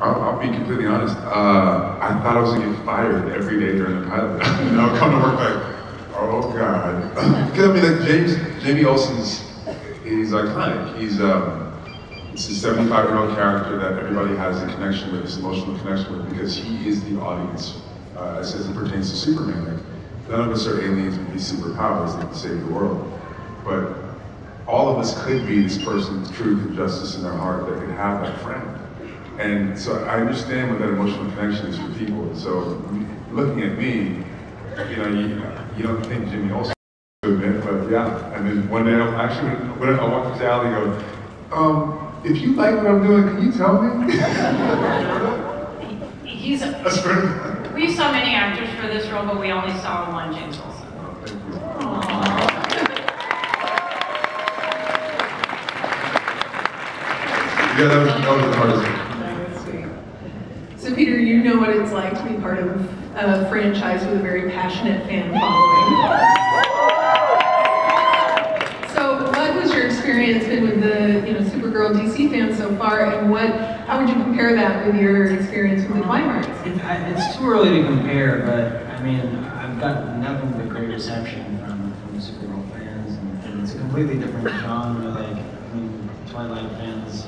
I'll be completely honest. I thought I was gonna get fired every day during the pilot. And I'll come to work like, oh God. Because I mean, like Jamie Olsen's, he's iconic. It's a 75-year-old character that everybody has a connection with, this emotional connection with, because he is the audience as it pertains to Superman. Like, none of us are aliens with these superpowers that can save the world, but all of us could be this person's truth and justice in their heart that could have that friend. And so I understand what that emotional connection is for people. So looking at me, you don't think Jimmy Olsen to admit, but yeah. And then one day I'll walk through the alley and go, if you like what I'm doing, can you tell me? We saw many actors for this role, but we only saw one James Olsen. Oh, thank you. Yeah, that was the hardest thing. So Peter, you know what it's like to be part of a franchise with a very passionate fan following. So what has your experience been with the SuperGirl DC fans so far, and how would you compare that with your experience with the Twihards? It's too early to compare, but I mean, I've gotten nothing but great reception from Supergirl fans, and it's a completely different genre. Like, I mean, Twilight fans,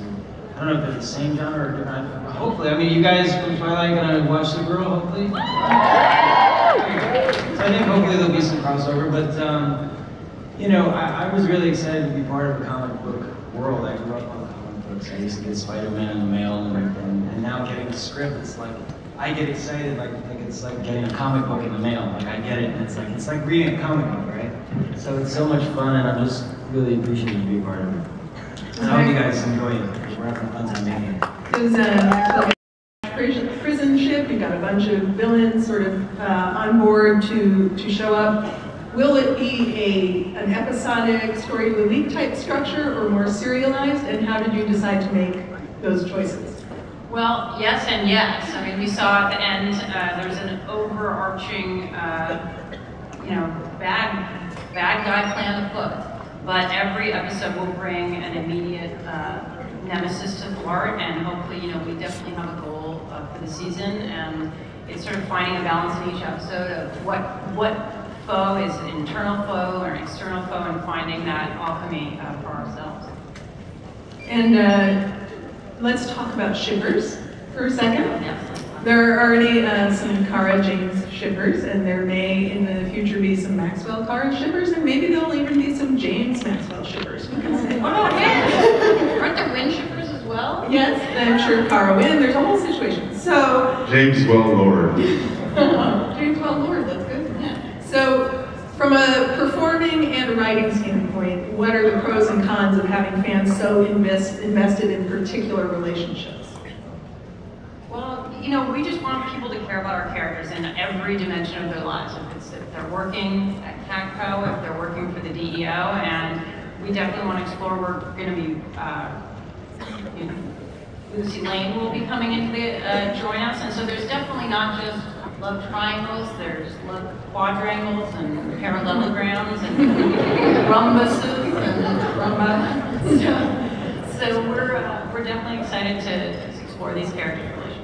I don't know if they're the same genre or different. Hopefully, I mean, you guys from Twilight gonna watch Supergirl, hopefully? So I think hopefully there'll be some crossover, but I was really excited to be part of the comic book world. I grew up on comic books. I used to get Spider-Man in the mail and now getting the script, it's like, I get excited like it's like getting a comic book in the mail. Like, I get it, and it's like reading a comic book, right? So it's so much fun, and I'm just really appreciative to be a part of it. And I hope you guys enjoy it. We're having fun today. There's a prison ship. You've got a bunch of villains sort of on board to show up. Will it be an episodic story of the week type structure or more serialized? And how did you decide to make those choices? Well, yes and yes. I mean, we saw at the end there's an overarching, bad guy plan afoot. But every episode will bring an immediate nemesis to thwart, and hopefully, we definitely have a goal for the season, and it's sort of finding a balance in each episode of what foe is an internal foe or an external foe, and finding that alchemy for ourselves. And let's talk about shippers for a second. Yes. There are already some Kara James shippers, and there may in the future be some Maxwell Kara shippers, and maybe there'll even be some James Maxwell shippers. Who can say? Oh, yeah. Aren't there Wynn shippers as well? Yes, I'm sure Kara Wynn. There's a whole situation. So James Lord. James Lord, that's good. So from a performing and a writing standpoint, what are the pros and cons of having fans so invested in particular relationships? Well, we just want people to care about our characters in every dimension of their lives. If they're working at CatCo, if they're working for the DEO, and we definitely want to explore. We're going to be, Lucy Lane will be coming in to join us, and so there's definitely not just love triangles. There's love quadrangles and parallelograms and rhombuses and so we're definitely excited to explore these character relationships.